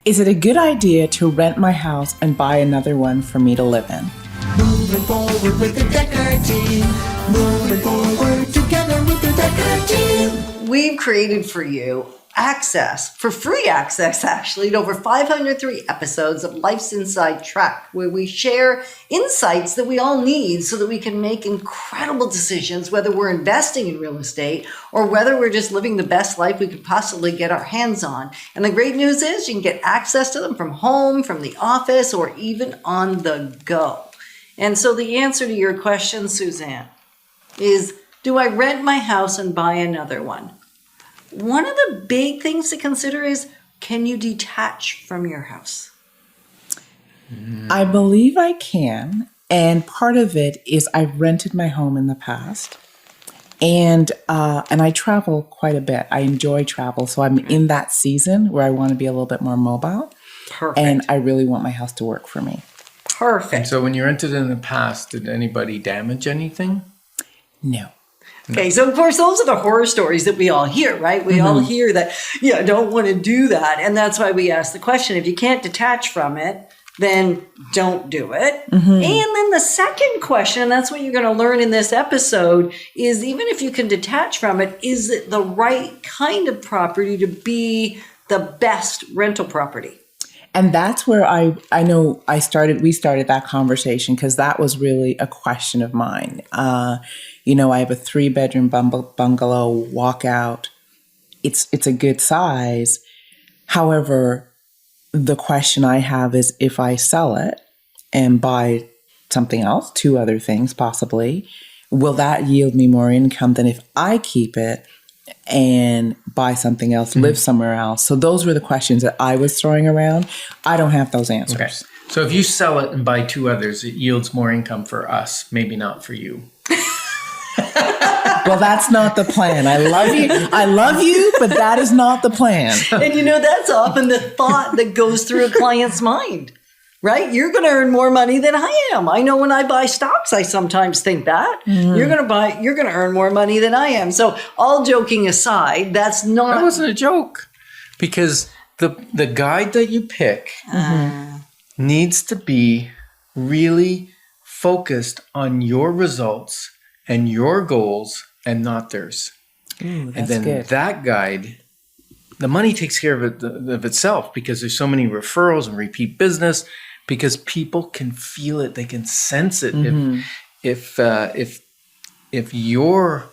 Is it a good idea to rent my house and buy another one for me to live in? Moving forward with the Decker team. Moving forward together with the Decker team. We've created for you free access actually, to over 503 episodes of Life's Inside Track, where we share insights that we all need so that we can make incredible decisions, whether we're investing in real estate or whether we're just living the best life we could possibly get our hands on. And the great news is you can get access to them from home, from the office, or even on the go. And so the answer to your question, Suzanne, is, do I rent my house and buy another one? One of the big things to consider is, can you detach from your house? I believe I can. And part of it is I've rented my home in the past. And I travel quite a bit. I enjoy travel. So I'm in that season where I want to be a little bit more mobile. Perfect. And I really want my house to work for me. Perfect. And so when you rented in the past, did anybody damage anything? No. Okay, so of course, those are the horror stories that we all hear, right? We all hear that, I don't want to do that. And that's why we ask the question, if you can't detach from it, then don't do it. And then the second question, and that's what you're going to learn in this episode, is even if you can detach from it, is it the right kind of property to be the best rental property? And that's where I know we started that conversation, because that was really a question of mine. I have a 3-bedroom bungalow walkout. It's a good size. However, the question I have is, if I sell it and buy something else, 2 other things possibly, will that yield me more income than if I keep it and buy something else, live somewhere else? So those were the questions that I was throwing around. I don't have those answers. Okay. So if you sell it and buy 2 others, it yields more income for us, maybe not for you. Well, that's not the plan. I love you, but that is not the plan. And that's often the thought that goes through a client's mind, right? You're going to earn more money than I am. I know when I buy stocks, I sometimes think that. You're going to earn more money than I am. So all joking aside, that wasn't a joke, because the guide that you pick needs to be really focused on your results and your goals and not theirs. Ooh, that's and then good. That guide, the money takes care of itself, because there's so many referrals and repeat business, because people can feel it, they can sense it. If you're,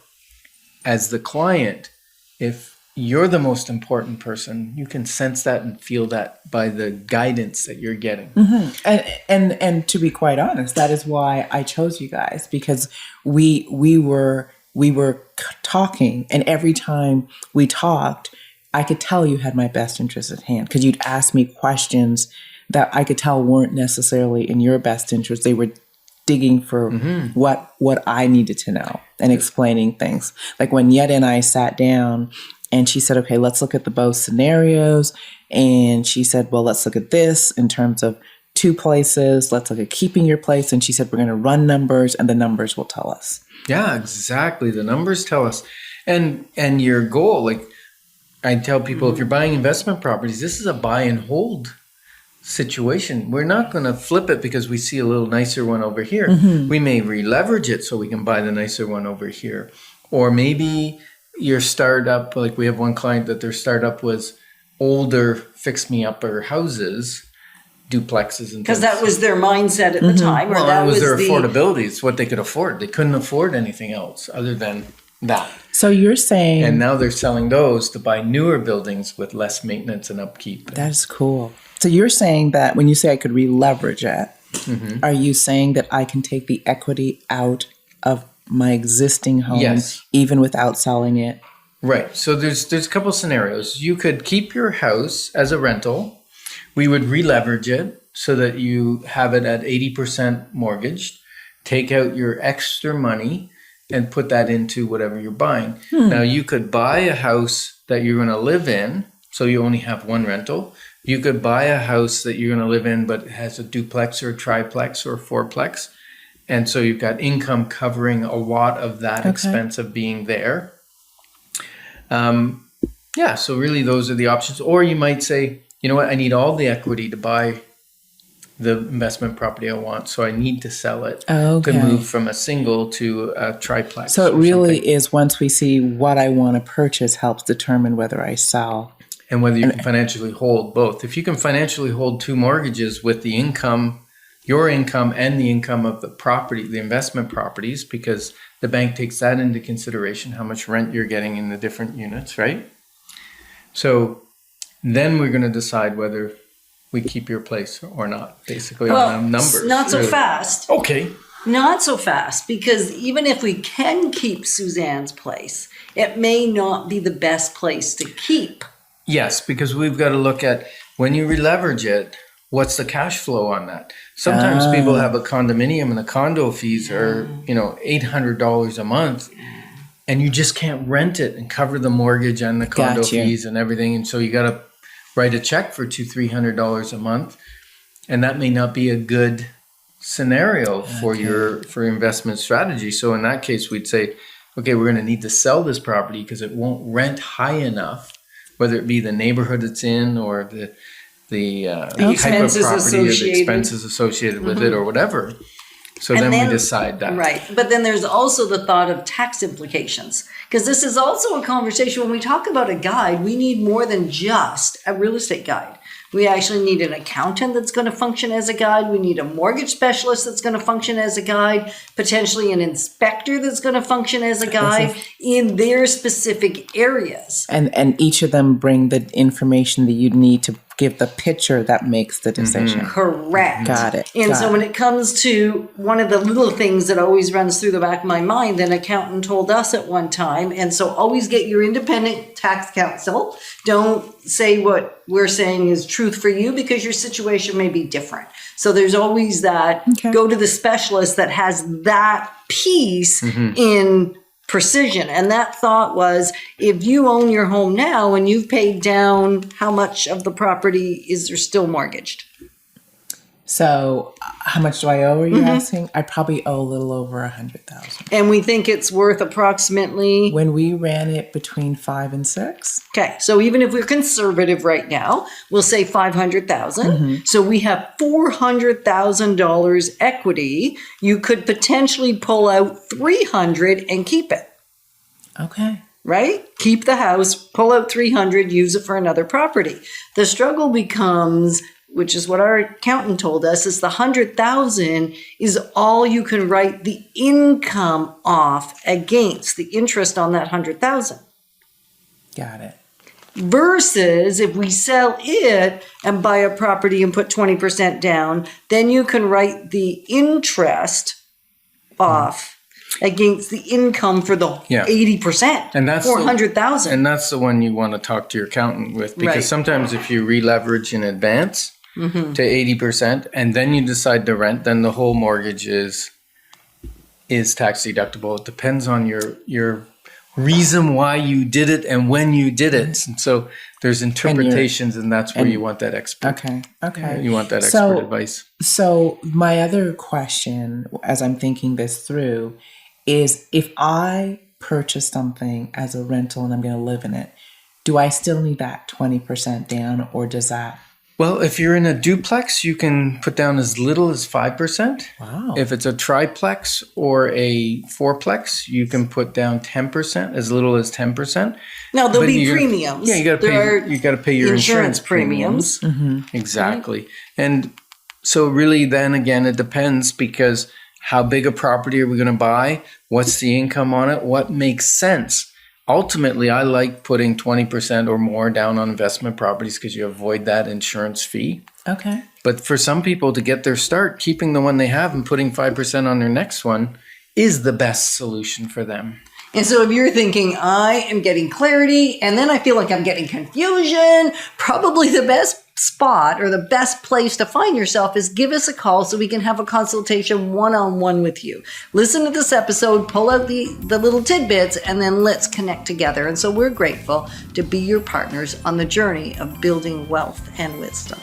as the client, if you're the most important person, you can sense that and feel that by the guidance that you're getting. And to be quite honest, that is why I chose you guys, because we were talking, and every time we talked, I could tell you had my best interest at hand, because you'd ask me questions that I could tell weren't necessarily in your best interest. They were digging for what I needed to know and explaining things. Like when Yetta and I sat down and she said, okay, let's look at the both scenarios. And she said, well, let's look at this in terms of 2 places. Let's look at keeping your place. And she said, we're going to run numbers, and the numbers will tell us. Yeah, exactly. The numbers tell us. And your goal, like I tell people, if you're buying investment properties, this is a buy and hold situation. We're not going to flip it because we see a little nicer one over here. We may re-leverage it so we can buy the nicer one over here. Or maybe your startup, like we have one client that their startup was older fix-me-upper houses, duplexes and because that was their mindset at the time. Well, that was their affordability. It's what they could afford. They couldn't afford anything else other than that. So you're saying... And now they're selling those to buy newer buildings with less maintenance and upkeep. That's cool. So you're saying that when you say I could re-leverage it, are you saying that I can take the equity out of my existing home, even without selling it? Right. So there's a couple scenarios. You could keep your house as a rental. We would re-leverage it so that you have it at 80% mortgaged, take out your extra money and put that into whatever you're buying. Now, you could buy a house that you're going to live in, so you only have one rental. You could buy a house that you're going to live in, but it has a duplex or a triplex or a fourplex. And so you've got income covering a lot of that expense of being there. So really those are the options. Or you might say, you know what, I need all the equity to buy the investment property I want, so I need to sell it to move from a single to a triplex. So it really is, once we see what I want to purchase, helps determine whether I sell. And whether you can financially hold both. If you can financially hold 2 mortgages with the income, your income and the income of the property, the investment properties, because the bank takes that into consideration, how much rent you're getting in the different units, right? So then we're going to decide whether we keep your place or not, basically on numbers. Not so fast. Okay. Not so fast, because even if we can keep Suzanne's place, it may not be the best place to keep. Yes, because we've got to look at, when you releverage it, what's the cash flow on that? Sometimes people have a condominium and the condo fees are, $800 a month, and you just can't rent it and cover the mortgage and the condo fees and everything. And so you got to write a check for $200-$300 a month, and that may not be a good scenario for your investment strategy. So in that case, we'd say, okay, we're going to need to sell this property because it won't rent high enough, whether it be the neighborhood it's in or the type of expenses property or the associated. expenses associated with it or whatever. So then we decide that. Right. But then there's also the thought of tax implications, because this is also a conversation. When we talk about a guide, we need more than just a real estate guide. We actually need an accountant that's going to function as a guide. We need a mortgage specialist that's going to function as a guide, potentially an inspector that's going to function as a guide in their specific areas. And each of them bring the information that you need to give the picture that makes the decision. Correct. Got it. And so when it comes to one of the little things that always runs through the back of my mind, an accountant told us at one time, and so always get your independent tax counsel. Don't say what we're saying is truth for you, because your situation may be different. So there's always that, go to the specialist that has that piece in precision. And that thought was, if you own your home now and you've paid down, how much of the property is there still mortgaged? So how much do I owe, are you asking? I probably owe a little over $100,000. And we think it's worth approximately... When we ran it, between 5 and 6. Okay, so even if we're conservative right now, we'll say $500,000. So we have $400,000 equity. You could potentially pull out $300 and keep it. Okay. Right? Keep the house, pull out $300, use it for another property. The struggle becomes, which is what our accountant told us, is the $100,000 is all you can write the income off against, the interest on that $100,000. Got it. Versus if we sell it and buy a property and put 20% down, then you can write the interest off against the income for the 80%, and that's $400,000. And that's the one you want to talk to your accountant with, because sometimes if you re-leverage in advance to 80% and then you decide to rent, then the whole mortgage is tax deductible. It depends on your reason why you did it and when you did it. And so there's interpretations, and that's where you want that expert. Okay. You want that expert advice. So my other question, as I'm thinking this through, is if I purchase something as a rental and I'm going to live in it, do I still need that 20% down, or does that? Well, if you're in a duplex, you can put down as little as 5%. Wow. If it's a triplex or a fourplex, you can put down 10%, as little as 10%. Now there'll be premiums. Yeah, you got to pay your insurance premiums. Exactly. Right. And so really then again, it depends, because how big a property are we going to buy? What's the income on it? What makes sense? Ultimately, I like putting 20% or more down on investment properties because you avoid that insurance fee. Okay. But for some people to get their start, keeping the one they have and putting 5% on their next one is the best solution for them. And so if you're thinking, I am getting clarity and then I feel like I'm getting confusion, probably the best spot or the best place to find yourself is give us a call so we can have a consultation one-on-one with you. Listen to this episode, pull out the little tidbits, and then let's connect together. And so we're grateful to be your partners on the journey of building wealth and wisdom.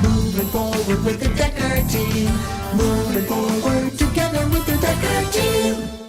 Moving forward with the Decker team. Moving forward together with the Decker team.